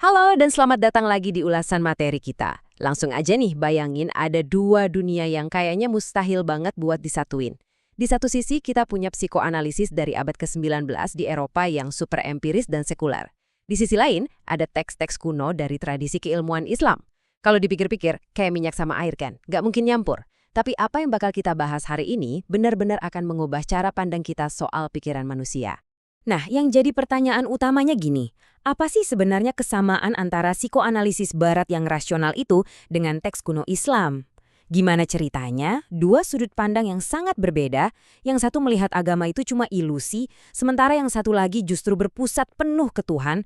Halo dan selamat datang lagi di ulasan materi kita. Langsung aja nih bayangin ada dua dunia yang kayaknya mustahil banget buat disatuin. Di satu sisi kita punya psikoanalisis dari abad ke-19 di Eropa yang super empiris dan sekuler. Di sisi lain, ada teks-teks kuno dari tradisi keilmuan Islam. Kalau dipikir-pikir, kayak minyak sama air kan, nggak mungkin nyampur. Tapi apa yang bakal kita bahas hari ini benar-benar akan mengubah cara pandang kita soal pikiran manusia. Nah, yang jadi pertanyaan utamanya gini, apa sih sebenarnya kesamaan antara psikoanalisis barat yang rasional itu dengan teks kuno Islam? Gimana ceritanya, dua sudut pandang yang sangat berbeda, yang satu melihat agama itu cuma ilusi, sementara yang satu lagi justru berpusat penuh ke Tuhan,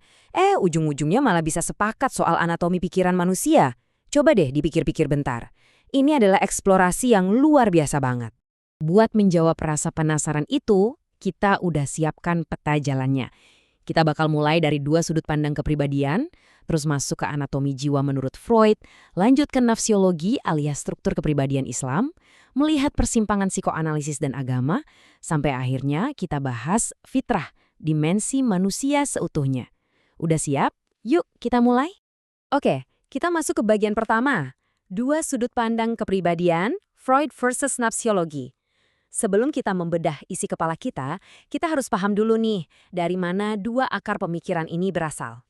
ujung-ujungnya malah bisa sepakat soal anatomi pikiran manusia. Coba deh dipikir-pikir bentar. Ini adalah eksplorasi yang luar biasa banget. Buat menjawab rasa penasaran itu, kita udah siapkan peta jalannya. Kita bakal mulai dari dua sudut pandang kepribadian, terus masuk ke anatomi jiwa menurut Freud, lanjut ke nafsiologi alias struktur kepribadian Islam, melihat persimpangan psikoanalisis dan agama, sampai akhirnya kita bahas fitrah, dimensi manusia seutuhnya. Udah siap? Yuk kita mulai. Oke, kita masuk ke bagian pertama. Dua sudut pandang kepribadian, Freud versus nafsiologi. Sebelum kita membedah isi kepala kita harus paham dulu nih, dari mana dua akar pemikiran ini berasal.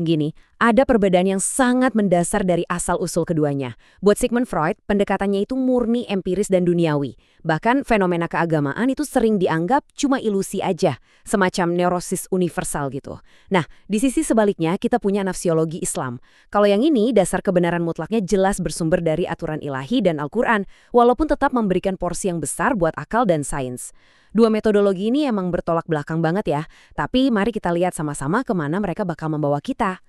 Gini, ada perbedaan yang sangat mendasar dari asal-usul keduanya. Buat Sigmund Freud, pendekatannya itu murni empiris dan duniawi. Bahkan fenomena keagamaan itu sering dianggap cuma ilusi aja, semacam neurosis universal gitu. Nah, di sisi sebaliknya kita punya nafsiologi Islam. Kalau yang ini, dasar kebenaran mutlaknya jelas bersumber dari aturan ilahi dan Al-Quran, walaupun tetap memberikan porsi yang besar buat akal dan sains. Dua metodologi ini emang bertolak belakang banget ya, tapi mari kita lihat sama-sama kemana mereka bakal membawa kita.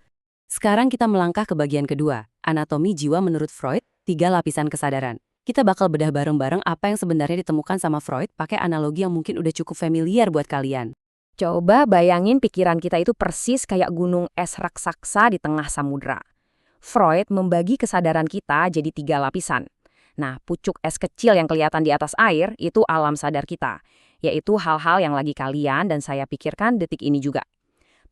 Sekarang kita melangkah ke bagian kedua, anatomi jiwa menurut Freud, 3 lapisan kesadaran. Kita bakal bedah bareng-bareng apa yang sebenarnya ditemukan sama Freud pakai analogi yang mungkin udah cukup familiar buat kalian. Coba bayangin pikiran kita itu persis kayak gunung es raksasa di tengah samudra. Freud membagi kesadaran kita jadi 3 lapisan. Nah, pucuk es kecil yang kelihatan di atas air itu alam sadar kita, yaitu hal-hal yang lagi kalian dan saya pikirkan detik ini juga.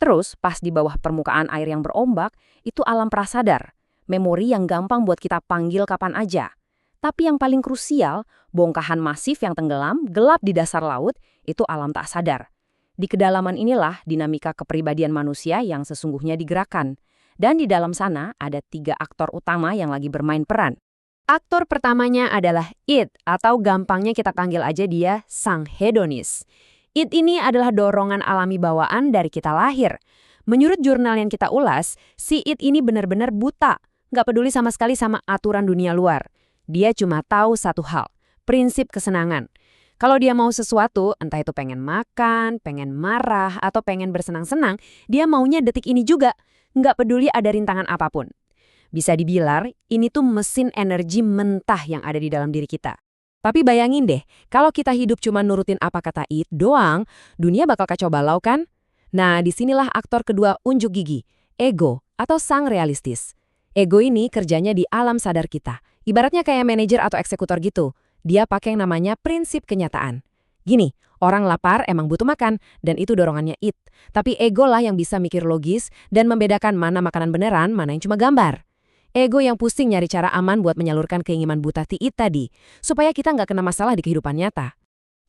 Terus, pas di bawah permukaan air yang berombak, itu alam prasadar, memori yang gampang buat kita panggil kapan aja. Tapi yang paling krusial, bongkahan masif yang tenggelam, gelap di dasar laut, itu alam tak sadar. Di kedalaman inilah dinamika kepribadian manusia yang sesungguhnya digerakkan. Dan di dalam sana ada 3 aktor utama yang lagi bermain peran. Aktor pertamanya adalah id, atau gampangnya kita panggil aja dia sang hedonis. Id ini adalah dorongan alami bawaan dari kita lahir. Menurut jurnal yang kita ulas, si id ini benar-benar buta, nggak peduli sama sekali sama aturan dunia luar. Dia cuma tahu satu hal, prinsip kesenangan. Kalau dia mau sesuatu, entah itu pengen makan, pengen marah, atau pengen bersenang-senang, dia maunya detik ini juga, nggak peduli ada rintangan apapun. Bisa dibilang, ini tuh mesin energi mentah yang ada di dalam diri kita. Tapi bayangin deh, kalau kita hidup cuma nurutin apa kata id doang, dunia bakal kacau balau kan? Nah, disinilah aktor kedua unjuk gigi, ego atau sang realistis. Ego ini kerjanya di alam sadar kita, ibaratnya kayak manajer atau eksekutor gitu. Dia pakai yang namanya prinsip kenyataan. Gini, orang lapar emang butuh makan, dan itu dorongannya id. Tapi ego lah yang bisa mikir logis dan membedakan mana makanan beneran, mana yang cuma gambar. Ego yang pusing nyari cara aman buat menyalurkan keinginan buta tiit tadi, supaya kita nggak kena masalah di kehidupan nyata.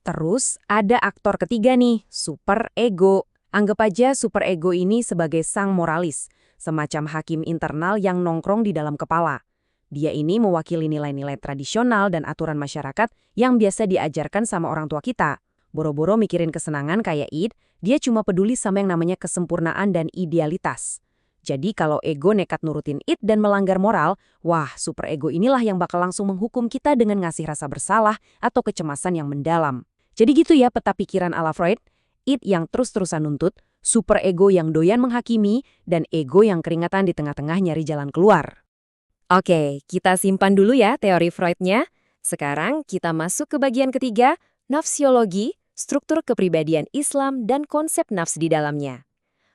Terus ada aktor ketiga nih, super ego. Anggap aja super ego ini sebagai sang moralis, semacam hakim internal yang nongkrong di dalam kepala. Dia ini mewakili nilai-nilai tradisional dan aturan masyarakat yang biasa diajarkan sama orang tua kita. Boro-boro mikirin kesenangan kayak id, dia cuma peduli sama yang namanya kesempurnaan dan idealitas. Jadi kalau ego nekat nurutin id dan melanggar moral, wah super ego inilah yang bakal langsung menghukum kita dengan ngasih rasa bersalah atau kecemasan yang mendalam. Jadi gitu ya peta pikiran ala Freud, id yang terus-terusan nuntut, super ego yang doyan menghakimi, dan ego yang keringatan di tengah-tengah nyari jalan keluar. Oke, kita simpan dulu ya teori Freudnya. Sekarang kita masuk ke bagian ketiga, nafsiologi, struktur kepribadian Islam dan konsep nafs di dalamnya.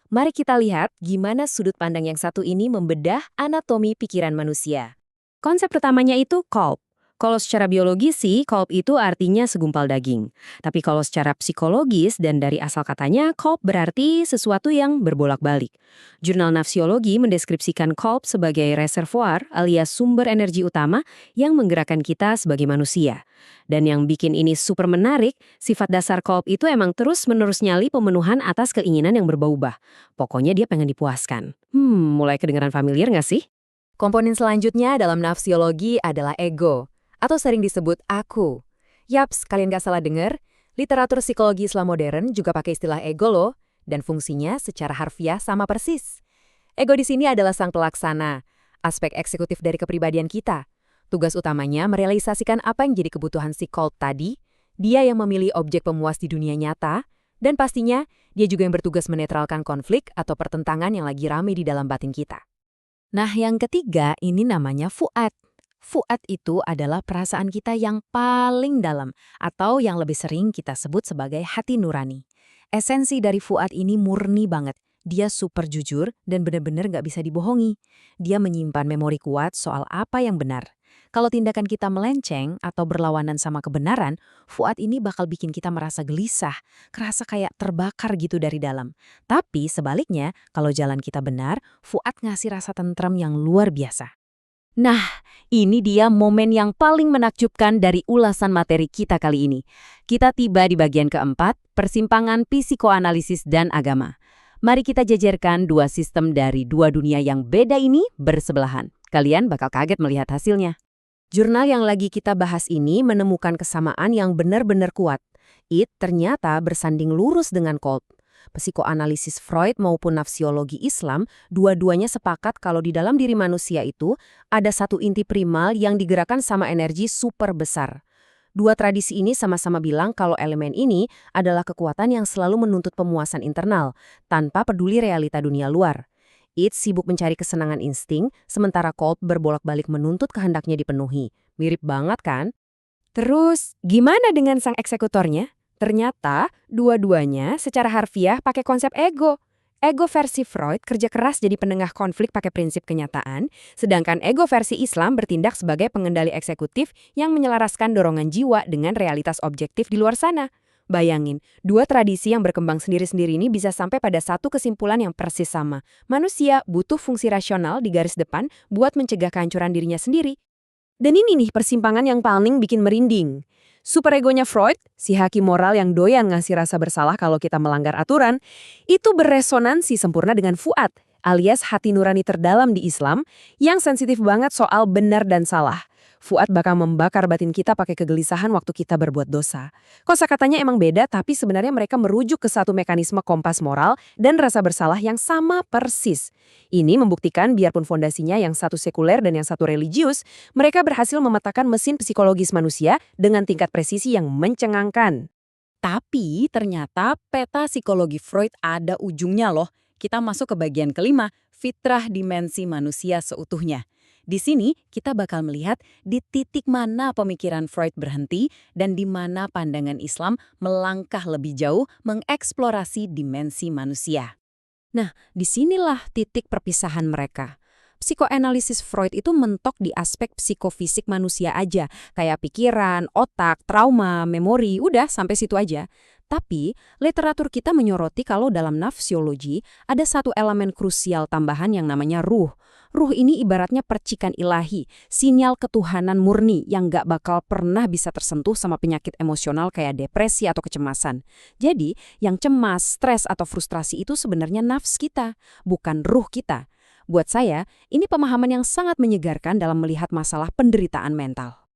Mari kita lihat gimana sudut pandang yang satu ini membedah anatomi pikiran manusia. Konsep pertamanya itu kolb. Kalau secara biologis sih, kolb itu artinya segumpal daging. Tapi kalau secara psikologis dan dari asal katanya, kolb berarti sesuatu yang berbolak-balik. Jurnal Nafsiologi mendeskripsikan kolb sebagai reservoir alias sumber energi utama yang menggerakkan kita sebagai manusia. Dan yang bikin ini super menarik, sifat dasar kolb itu emang terus-menerus nyali pemenuhan atas keinginan yang berubah-ubah. Pokoknya dia pengen dipuaskan. Mulai kedengaran familiar nggak sih? Komponen selanjutnya dalam nafsiologi adalah ego, atau sering disebut aku. Yaps, kalian gak salah dengar, literatur psikologi Islam modern juga pakai istilah ego loh, dan fungsinya secara harfiah sama persis. Ego di sini adalah sang pelaksana, aspek eksekutif dari kepribadian kita. Tugas utamanya merealisasikan apa yang jadi kebutuhan si Kolb tadi, dia yang memilih objek pemuas di dunia nyata, dan pastinya dia juga yang bertugas menetralkan konflik atau pertentangan yang lagi rame di dalam batin kita. Nah, yang ketiga ini namanya fuad. Fuad itu adalah perasaan kita yang paling dalam atau yang lebih sering kita sebut sebagai hati nurani. Esensi dari fuad ini murni banget. Dia super jujur dan benar-benar nggak bisa dibohongi. Dia menyimpan memori kuat soal apa yang benar. Kalau tindakan kita melenceng atau berlawanan sama kebenaran, fuad ini bakal bikin kita merasa gelisah, kerasa kayak terbakar gitu dari dalam. Tapi sebaliknya, kalau jalan kita benar, fuad ngasih rasa tentrem yang luar biasa. Nah, ini dia momen yang paling menakjubkan dari ulasan materi kita kali ini. Kita tiba di bagian keempat, persimpangan psikoanalisis dan agama. Mari kita jajarkan dua sistem dari dua dunia yang beda ini bersebelahan. Kalian bakal kaget melihat hasilnya. Jurnal yang lagi kita bahas ini menemukan kesamaan yang benar-benar kuat. It ternyata bersanding lurus dengan Kolb. Psikoanalisis Freud maupun nafsiologi Islam, dua-duanya sepakat kalau di dalam diri manusia itu ada satu inti primal yang digerakkan sama energi super besar. Dua tradisi ini sama-sama bilang kalau elemen ini adalah kekuatan yang selalu menuntut pemuasan internal, tanpa peduli realita dunia luar. It sibuk mencari kesenangan insting, sementara Kolb berbolak-balik menuntut kehendaknya dipenuhi. Mirip banget kan? Terus, gimana dengan sang eksekutornya? Ternyata, dua-duanya secara harfiah pakai konsep ego. Ego versi Freud kerja keras jadi penengah konflik pakai prinsip kenyataan, sedangkan ego versi Islam bertindak sebagai pengendali eksekutif yang menyelaraskan dorongan jiwa dengan realitas objektif di luar sana. Bayangin, dua tradisi yang berkembang sendiri-sendiri ini bisa sampai pada satu kesimpulan yang persis sama. Manusia butuh fungsi rasional di garis depan buat mencegah kehancuran dirinya sendiri. Dan ini nih persimpangan yang paling bikin merinding. Superegonya Freud, si hakim moral yang doyan ngasih rasa bersalah kalau kita melanggar aturan, itu beresonansi sempurna dengan fuad, alias hati nurani terdalam di Islam, yang sensitif banget soal benar dan salah. Fuad bakal membakar batin kita pakai kegelisahan waktu kita berbuat dosa. Kosakatanya emang beda, tapi sebenarnya mereka merujuk ke satu mekanisme kompas moral dan rasa bersalah yang sama persis. Ini membuktikan biarpun fondasinya yang satu sekuler dan yang satu religius, mereka berhasil memetakan mesin psikologis manusia dengan tingkat presisi yang mencengangkan. Tapi ternyata peta psikologi Freud ada ujungnya loh. Kita masuk ke bagian kelima, fitrah dimensi manusia seutuhnya. Di sini, kita bakal melihat di titik mana pemikiran Freud berhenti dan di mana pandangan Islam melangkah lebih jauh mengeksplorasi dimensi manusia. Nah, disinilah titik perpisahan mereka. Psikoanalisis Freud itu mentok di aspek psikofisik manusia aja, kayak pikiran, otak, trauma, memori, udah sampai situ aja. Tapi, literatur kita menyoroti kalau dalam nafsiologi ada satu elemen krusial tambahan yang namanya ruh. Ruh ini ibaratnya percikan ilahi, sinyal ketuhanan murni yang gak bakal pernah bisa tersentuh sama penyakit emosional kayak depresi atau kecemasan. Jadi, yang cemas, stres, atau frustrasi itu sebenarnya nafs kita, bukan ruh kita. Buat saya, ini pemahaman yang sangat menyegarkan dalam melihat masalah penderitaan mental.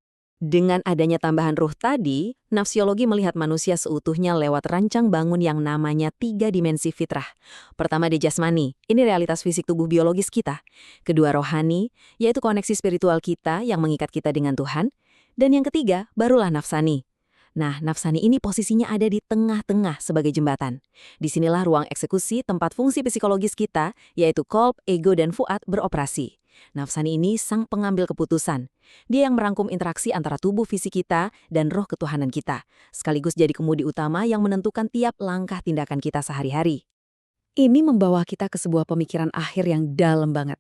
Dengan adanya tambahan ruh tadi, nafsiologi melihat manusia seutuhnya lewat rancang bangun yang namanya 3 dimensi fitrah. Pertama di jasmani, ini realitas fisik tubuh biologis kita. Kedua rohani, yaitu koneksi spiritual kita yang mengikat kita dengan Tuhan. Dan yang ketiga, barulah nafsani. Nah, nafsani ini posisinya ada di tengah-tengah sebagai jembatan. Disinilah ruang eksekusi tempat fungsi psikologis kita, yaitu kolb, ego, dan fuad beroperasi. Nafsani ini sang pengambil keputusan. Dia yang merangkum interaksi antara tubuh fisik kita dan roh ketuhanan kita, sekaligus jadi kemudi utama yang menentukan tiap langkah tindakan kita sehari-hari. Ini membawa kita ke sebuah pemikiran akhir yang dalam banget.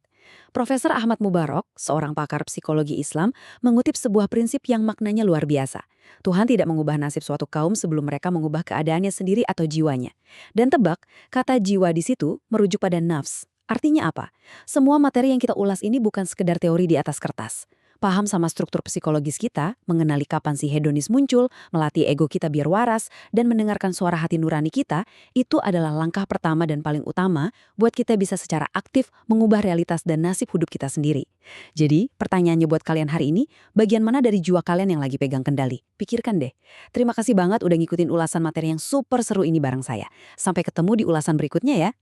Profesor Ahmad Mubarok, seorang pakar psikologi Islam, mengutip sebuah prinsip yang maknanya luar biasa. Tuhan tidak mengubah nasib suatu kaum sebelum mereka mengubah keadaannya sendiri atau jiwanya. Dan tebak, kata jiwa di situ merujuk pada nafs. Artinya apa? Semua materi yang kita ulas ini bukan sekedar teori di atas kertas. Paham sama struktur psikologis kita, mengenali kapan si hedonis muncul, melatih ego kita biar waras, dan mendengarkan suara hati nurani kita, itu adalah langkah pertama dan paling utama buat kita bisa secara aktif mengubah realitas dan nasib hidup kita sendiri. Jadi, pertanyaannya buat kalian hari ini, bagian mana dari jiwa kalian yang lagi pegang kendali? Pikirkan deh. Terima kasih banget udah ngikutin ulasan materi yang super seru ini bareng saya. Sampai ketemu di ulasan berikutnya ya.